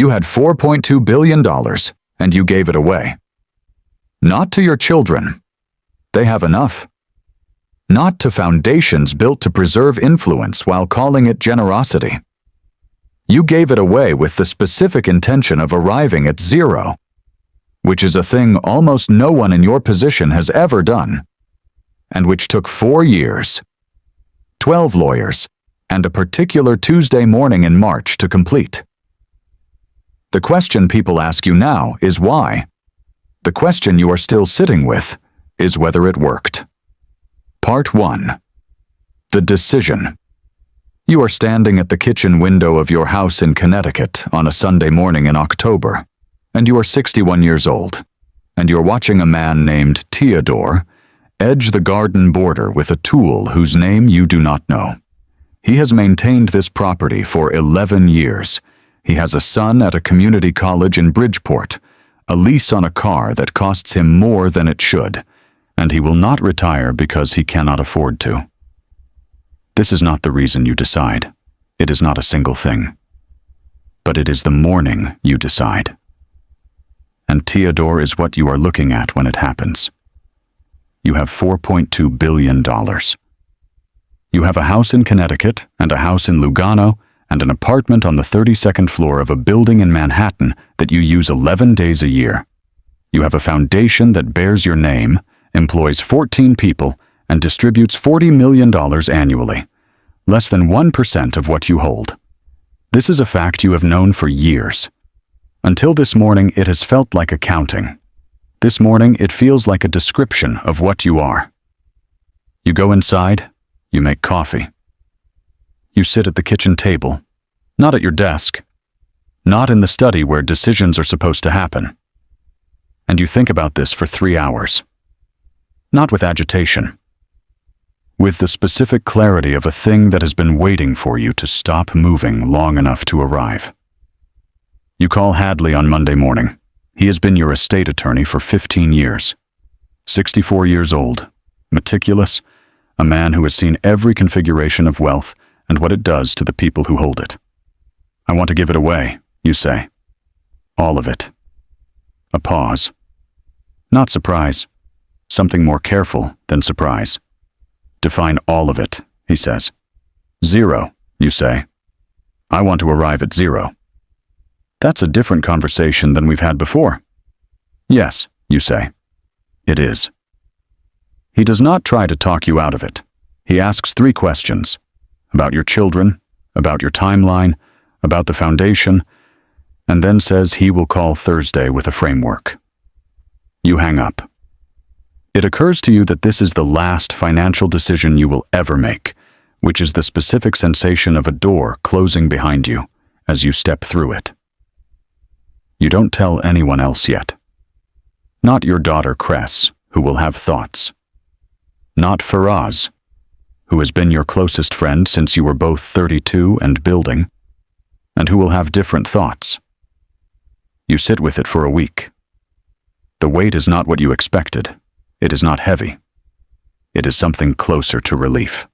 You had $4.2 billion, and you gave it away. Not to your children. They have enough. Not to foundations built to preserve influence while calling it generosity. You gave it away with the specific intention of arriving at zero, which is a thing almost no one in your position has ever done, and which took 4 years, 12 lawyers, and a particular Tuesday morning in March to complete. The question people ask you now is why. The question you are still sitting with is whether it worked. Part 1. The decision. You are standing at the kitchen window of your house in Connecticut on a Sunday morning in October, and you are 61 years old, and you're watching a man named Theodore edge the garden border with a tool whose name you do not know. He has maintained this property for 11 years. He has a son at a community college in Bridgeport, a lease on a car that costs him more than it should, and he will not retire because he cannot afford to. This is not the reason you decide. It is not a single thing. But it is the morning you decide. And Theodore is what you are looking at when it happens. You have $4.2 billion. You have a house in Connecticut and a house in Lugano and an apartment on the 32nd floor of a building in Manhattan that you use 11 days a year. You have a foundation that bears your name, employs 14 people, and distributes $40 million annually, less than 1% of what you hold. This is a fact you have known for years. Until this morning, it has felt like accounting. This morning, it feels like a description of what you are. You go inside, you make coffee. You sit at the kitchen table, not at your desk, not in the study where decisions are supposed to happen. And you think about this for 3 hours. Not with agitation. With the specific clarity of a thing that has been waiting for you to stop moving long enough to arrive. You call Hadley on Monday morning. He has been your estate attorney for 15 years. 64 years old, meticulous, a man who has seen every configuration of wealth and what it does to the people who hold it. I want to give it away, you say. All of it. A pause. Not surprise. Something more careful than surprise. Define all of it, he says. Zero, you say. I want to arrive at zero. That's a different conversation than we've had before. Yes, you say. It is. He does not try to talk you out of it. He asks 3 questions. About your children, about your timeline, about the foundation, and then says he will call Thursday with a framework. You hang up. It occurs to you that this is the last financial decision you will ever make, which is the specific sensation of a door closing behind you as you step through it. You don't tell anyone else yet. Not your daughter Cress, who will have thoughts. Not Faraz, who has been your closest friend since you were both 32 and building, and who will have different thoughts. You sit with it for a week. The weight is not what you expected. It is not heavy. It is something closer to relief.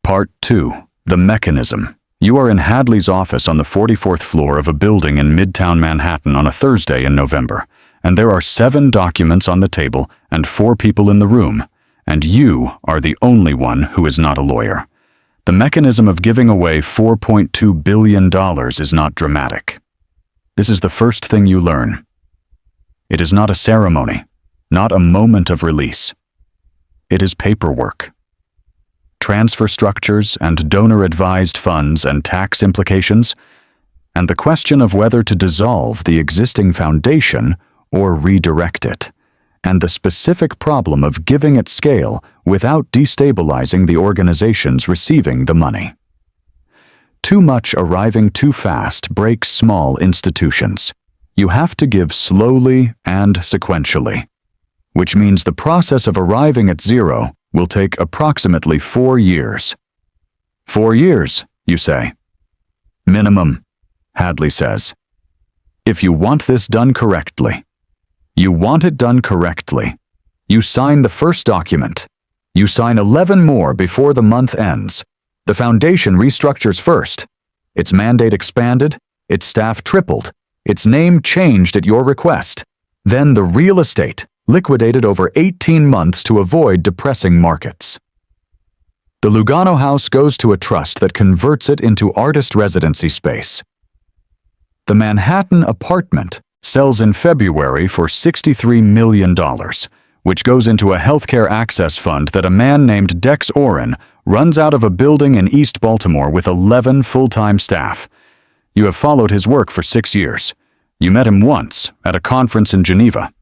Part 2. The mechanism. You are in Hadley's office on the 44th floor of a building in Midtown Manhattan on a Thursday in November, and there are 7 documents on the table and 4 people in the room, and you are the only one who is not a lawyer. The mechanism of giving away $4.2 billion is not dramatic. This is the first thing you learn. It is not a ceremony, not a moment of release. It is paperwork. Transfer structures and donor-advised funds and tax implications, and the question of whether to dissolve the existing foundation or redirect it, and the specific problem of giving at scale without destabilizing the organizations receiving the money. Too much arriving too fast breaks small institutions. You have to give slowly and sequentially, which means the process of arriving at zero will take approximately 4 years. 4 years, you say. Minimum, Hadley says. If you want this done correctly. You want it done correctly. You sign the first document. You sign 11 more before the month ends. The foundation restructures first. Its mandate expanded, Its staff tripled. Its name changed at your request. Then the real estate liquidated over 18 months to avoid depressing markets. The Lugano house goes to a trust that converts it into artist residency space. The Manhattan apartment sells in February for $63 million, which goes into a healthcare access fund that a man named Dex Oren runs out of a building in East Baltimore with 11 full-time staff. You have followed his work for 6 years. You met him once at a conference in Geneva.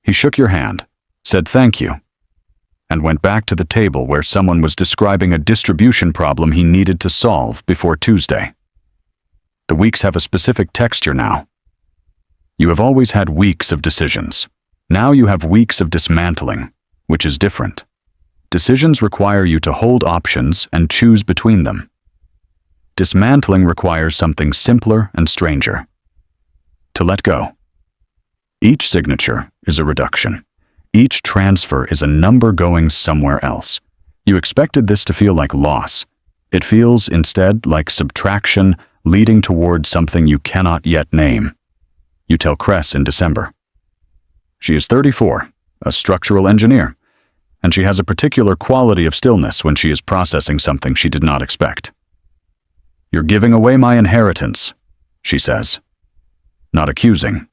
He shook your hand, said thank you, and went back to the table where someone was describing a distribution problem he needed to solve before Tuesday. The weeks have a specific texture now. You have always had weeks of decisions. Now you have weeks of dismantling, which is different. Decisions require you to hold options and choose between them. Dismantling requires something simpler and stranger. To let go. Each signature is a reduction. Each transfer is a number going somewhere else. You expected this to feel like loss. It feels instead like subtraction leading toward something you cannot yet name. You tell Cress in December. She is 34, a structural engineer, and she has a particular quality of stillness when she is processing something she did not expect. You're giving away my inheritance, she says. Not accusing.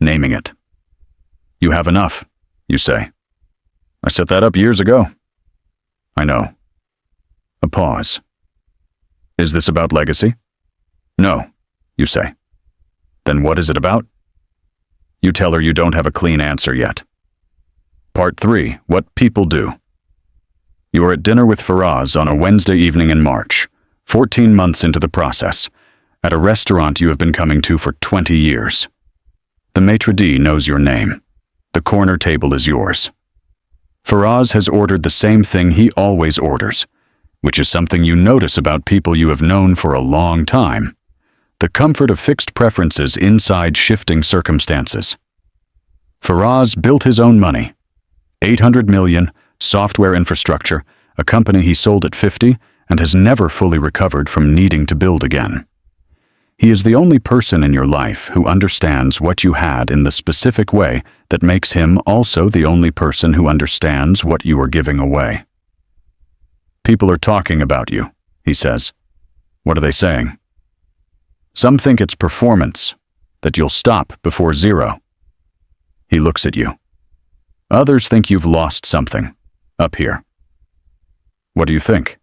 Naming it. You have enough, you say. I set that up years ago. I know. A pause. Is this about legacy? No, you say. Then what is it about? You tell her you don't have a clean answer yet. Part 3. What people do. You are at dinner with Faraz on a Wednesday evening in March, 14 months into the process, at a restaurant you have been coming to for 20 years. The maitre d' knows your name. The corner table is yours. Faraz has ordered the same thing he always orders, which is something you notice about people you have known for a long time. The comfort of fixed preferences inside shifting circumstances. Faraz built his own money. $800 million, software infrastructure, a company he sold at 50 and has never fully recovered from needing to build again. He is the only person in your life who understands what you had in the specific way that makes him also the only person who understands what you are giving away. People are talking about you, he says. What are they saying? Some think it's performance, that you'll stop before 0. He looks at you. Others think you've lost something, up here. What do you think?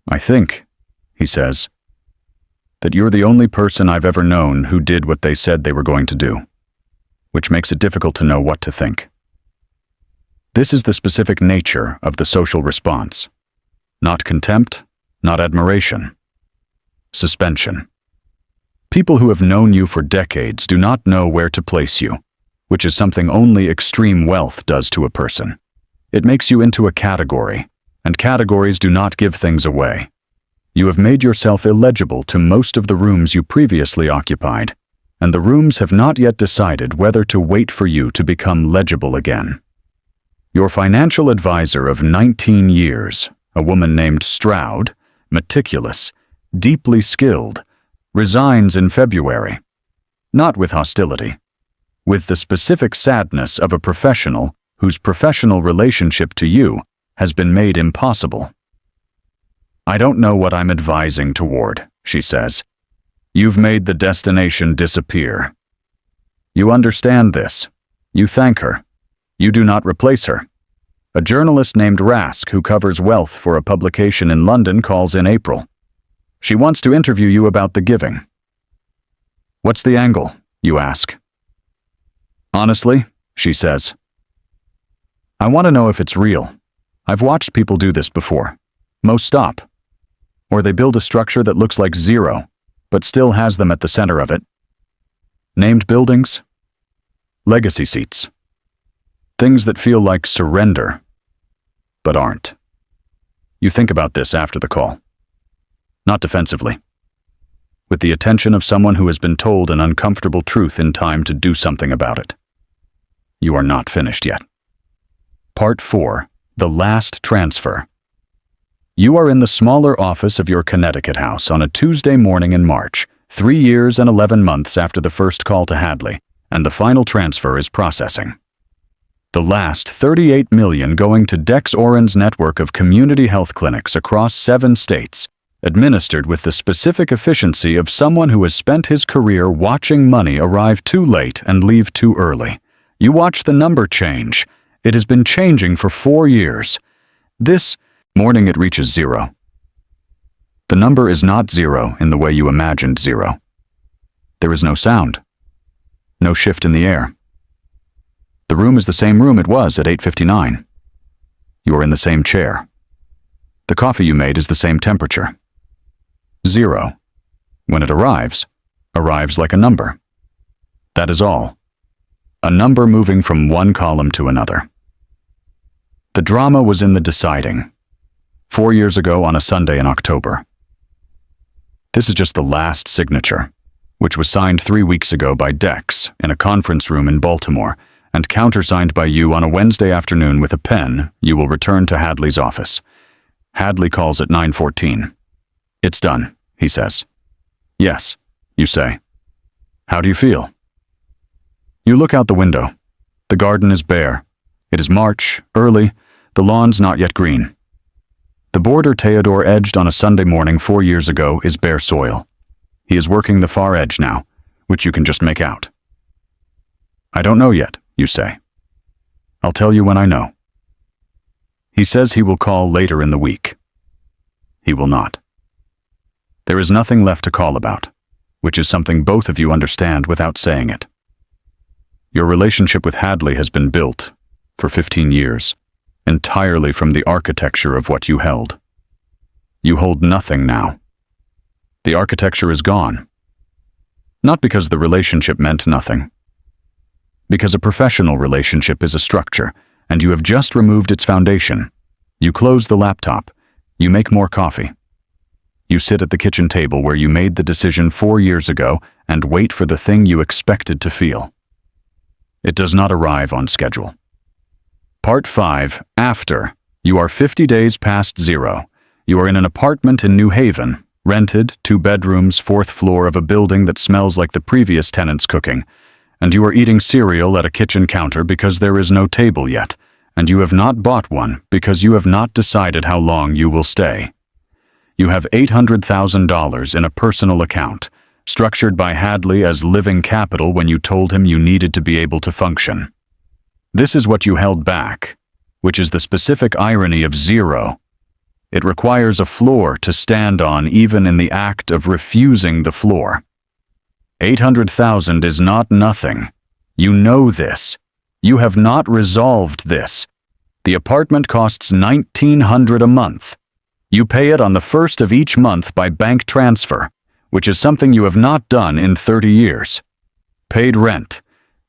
I think, he says, that you're the only person I've ever known who did what they said they were going to do, which makes it difficult to know what to think. This is the specific nature of the social response. Not contempt, not admiration. Suspension. People who have known you for decades do not know where to place you, which is something only extreme wealth does to a person. It makes you into a category, and categories do not give things away. You have made yourself illegible to most of the rooms you previously occupied, and the rooms have not yet decided whether to wait for you to become legible again. Your financial advisor of 19 years, a woman named Stroud, meticulous, deeply skilled, resigns in February. Not with hostility. With the specific sadness of a professional whose professional relationship to you has been made impossible. I don't know what I'm advising toward, she says. You've made the destination disappear. You understand this. You thank her. You do not replace her. A journalist named Rask, who covers wealth for a publication in London, calls in April. She wants to interview you about the giving. What's the angle, you ask. Honestly, she says, I want to know if it's real. I've watched people do this before. Most stop. Or they build a structure that looks like 0, but still has them at the center of it. Named buildings? Legacy seats. Things that feel like surrender, but aren't. You think about this after the call. Not defensively. With the attention of someone who has been told an uncomfortable truth in time to do something about it. You are not finished yet. Part 4. The last transfer. You are in the smaller office of your Connecticut house on a Tuesday morning in March, 3 years and 11 months after the first call to Hadley, and the final transfer is processing. The last $38 million going to Dex Oren's network of community health clinics across 7 states, administered with the specific efficiency of someone who has spent his career watching money arrive too late and leave too early. You watch the number change. It has been changing for 4 years. This morning it reaches 0. The number is not 0 in the way you imagined 0. There is no sound. No shift in the air. The room is the same room it was at 8:59. You are in the same chair. The coffee you made is the same temperature. 0. When it arrives like a number. That is all. A number moving from one column to another. The drama was in the deciding. 4 years ago on a Sunday in October. This is just the last signature, which was signed 3 weeks ago by Dex in a conference room in Baltimore, and countersigned by you on a Wednesday afternoon with a pen you will return to Hadley's office. Hadley calls at 9:14. It's done, he says. Yes, you say. How do you feel? You look out the window. The garden is bare. It is March, early, the lawn's not yet green. The border Theodore edged on a Sunday morning 4 years ago is bare soil. He is working the far edge now, which you can just make out. I don't know yet, you say. I'll tell you when I know. He says he will call later in the week. He will not. There is nothing left to call about, which is something both of you understand without saying it. Your relationship with Hadley has been built, for 15 years, entirely from the architecture of what you held. You hold nothing now. The architecture is gone. Not because the relationship meant nothing. Because a professional relationship is a structure, and you have just removed its foundation. You close the laptop. You make more coffee. You sit at the kitchen table where you made the decision 4 years ago and wait for the thing you expected to feel. It does not arrive on schedule. Part 5. After. You are 50 days past 0. You are in an apartment in New Haven, rented, 2 bedrooms, 4th floor of a building that smells like the previous tenant's cooking, and you are eating cereal at a kitchen counter because there is no table yet, and you have not bought one because you have not decided how long you will stay. You have $800,000 in a personal account, structured by Hadley as living capital when you told him you needed to be able to function. This is what you held back, which is the specific irony of 0. It requires a floor to stand on even in the act of refusing the floor. 800,000 is not nothing. You know this. You have not resolved this. The apartment costs $1,900 a month. You pay it on the 1st of each month by bank transfer, which is something you have not done in 30 years. Paid rent,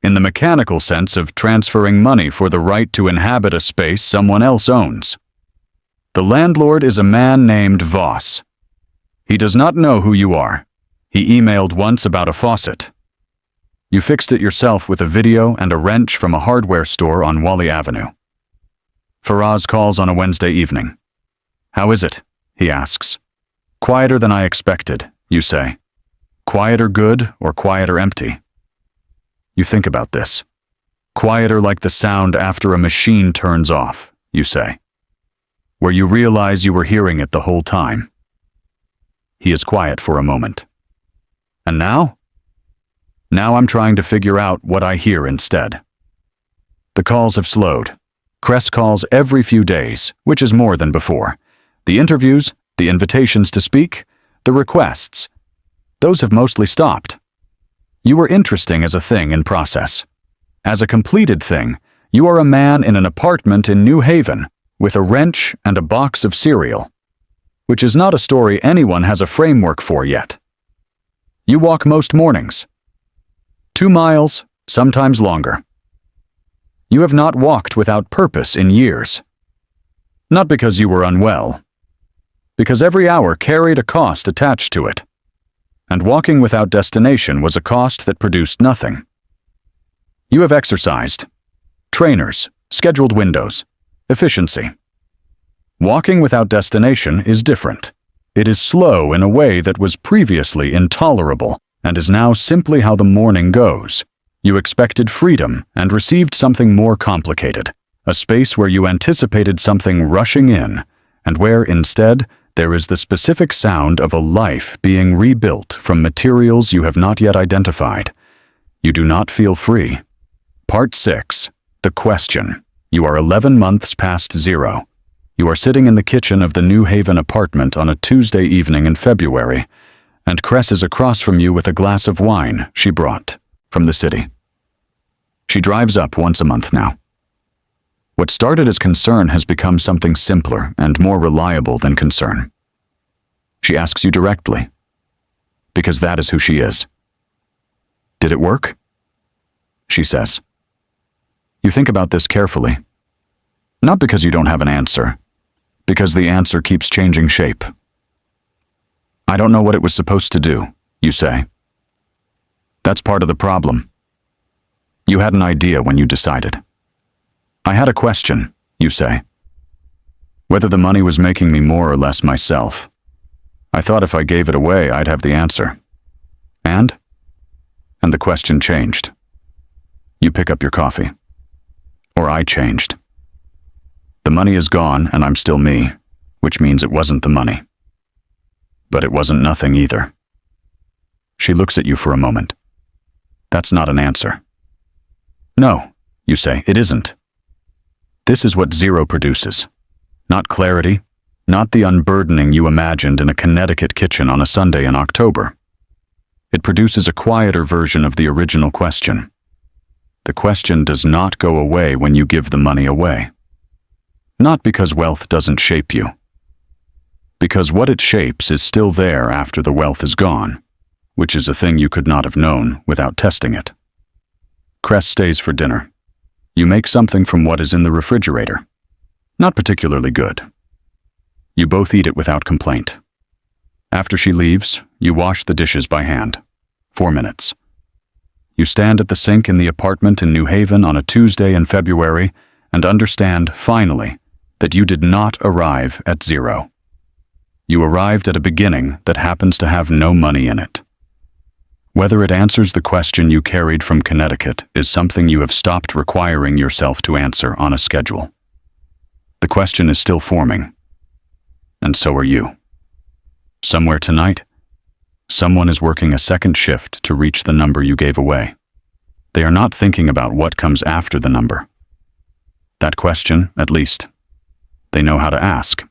in the mechanical sense of transferring money for the right to inhabit a space someone else owns. The landlord is a man named Voss. He does not know who you are. He emailed once about a faucet. You fixed it yourself with a video and a wrench from a hardware store on Wally Avenue. Faraz calls on a Wednesday evening. How is it? He asks. Quieter than I expected, you say. Quieter good or quieter empty? You think about this. Quieter like the sound after a machine turns off, you say. Where you realize you were hearing it the whole time. He is quiet for a moment. And now? Now I'm trying to figure out what I hear instead. The calls have slowed. Cress calls every few days, which is more than before. The interviews, the invitations to speak, the requests, those have mostly stopped. You were interesting as a thing in process. As a completed thing, you are a man in an apartment in New Haven with a wrench and a box of cereal, which is not a story anyone has a framework for yet. You walk most mornings. 2 miles, sometimes longer. You have not walked without purpose in years. Not because you were unwell, because every hour carried a cost attached to it, and walking without destination was a cost that produced nothing. You have exercised. Trainers, scheduled windows, efficiency. Walking without destination is different. It is slow in a way that was previously intolerable and is now simply how the morning goes. You expected freedom and received something more complicated, a space where you anticipated something rushing in, and where instead there is the specific sound of a life being rebuilt from materials you have not yet identified. You do not feel free. Part 6. The question. You are 11 months past zero. You are sitting in the kitchen of the New Haven apartment on a Tuesday evening in February, and Cress is across from you with a glass of wine she brought from the city. She drives up once a month now. What started as concern has become something simpler and more reliable than concern. She asks you directly, because that is who she is. Did it work? She says. You think about this carefully. Not because you don't have an answer, because the answer keeps changing shape. I don't know what it was supposed to do, you say. That's part of the problem. You had an idea when you decided. I had a question, you say. Whether the money was making me more or less myself. I thought if I gave it away, I'd have the answer. And the question changed. You pick up your coffee. Or I changed. The money is gone and I'm still me, which means it wasn't the money. But it wasn't nothing either. She looks at you for a moment. That's not an answer. No, you say, it isn't. This is what zero produces. Not clarity, not the unburdening you imagined in a Connecticut kitchen on a Sunday in October. It produces a quieter version of the original question. The question does not go away when you give the money away. Not because wealth doesn't shape you. Because what it shapes is still there after the wealth is gone, which is a thing you could not have known without testing it. Cress stays for dinner. You make something from what is in the refrigerator. Not particularly good. You both eat it without complaint. After she leaves, you wash the dishes by hand. 4 minutes. You stand at the sink in the apartment in New Haven on a Tuesday in February and understand, finally, that you did not arrive at zero. You arrived at a beginning that happens to have no money in it. Whether it answers the question you carried from Connecticut is something you have stopped requiring yourself to answer on a schedule. The question is still forming, and so are you. Somewhere tonight, someone is working a second shift to reach the number you gave away. They are not thinking about what comes after the number. That question, at least, they know how to ask.